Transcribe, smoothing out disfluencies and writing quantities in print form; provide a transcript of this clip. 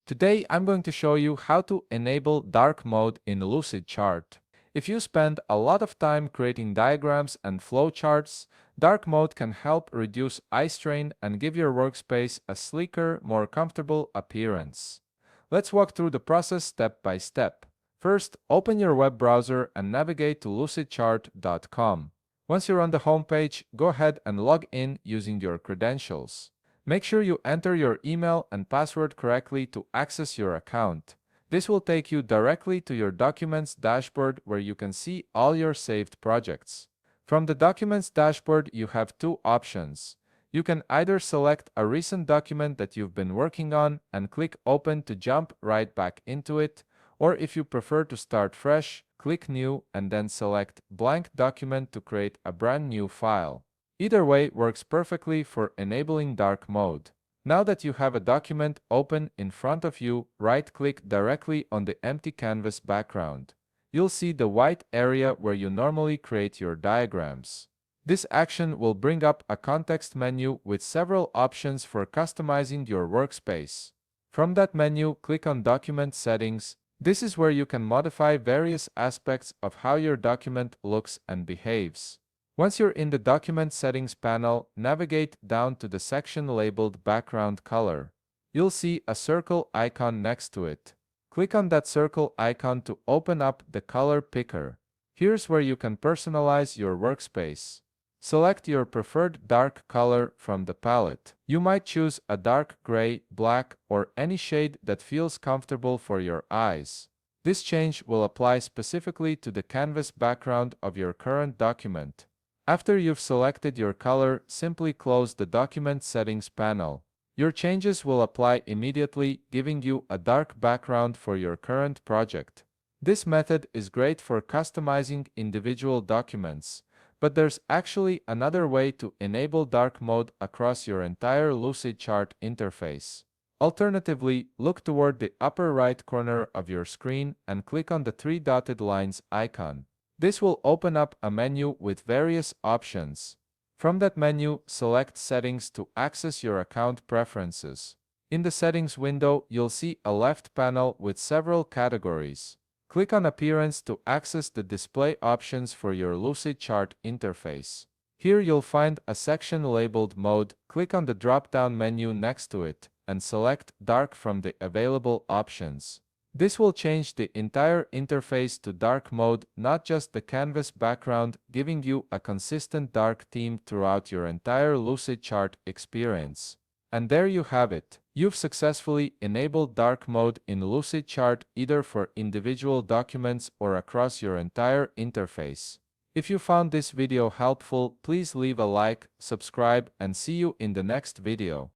Today I'm going to show you how to enable dark mode in Lucidchart. If you spend a lot of time creating diagrams and flowcharts, dark mode can help reduce eye strain and give your workspace a sleeker, more comfortable appearance. Let's walk through the process step by step. First, open your web browser and navigate to lucidchart.com. Once you're on the home page, go ahead and log in using your credentials. Make sure you enter your email and password correctly to access your account. This will take you directly to your Documents dashboard where you can see all your saved projects. From the Documents dashboard, you have two options. You can either select a recent document that you've been working on and click Open to jump right back into it, or if you prefer to start fresh, click New and then select Blank Document to create a brand new file. Either way works perfectly for enabling dark mode. Now that you have a document open in front of you, right-click directly on the empty canvas background. You'll see the white area where you normally create your diagrams. This action will bring up a context menu with several options for customizing your workspace. From that menu, click on Document Settings. This is where you can modify various aspects of how your document looks and behaves. Once you're in the Document Settings panel, navigate down to the section labeled Background Color. You'll see a circle icon next to it. Click on that circle icon to open up the color picker. Here's where you can personalize your workspace. Select your preferred dark color from the palette. You might choose a dark gray, black, or any shade that feels comfortable for your eyes. This change will apply specifically to the canvas background of your current document. After you've selected your color, simply close the Document Settings panel. Your changes will apply immediately, giving you a dark background for your current project. This method is great for customizing individual documents, but there's actually another way to enable dark mode across your entire Lucidchart interface. Alternatively, look toward the upper right corner of your screen and click on the three dotted lines icon. This will open up a menu with various options. From that menu, select Settings to access your account preferences. In the Settings window, you'll see a left panel with several categories. Click on Appearance to access the display options for your Lucidchart interface. Here you'll find a section labeled Mode. Click on the drop-down menu next to it and select Dark from the available options. This will change the entire interface to dark mode, not just the canvas background, giving you a consistent dark theme throughout your entire Lucidchart experience. And there you have it. You've successfully enabled dark mode in Lucidchart either for individual documents or across your entire interface. If you found this video helpful, please leave a like, subscribe, and see you in the next video.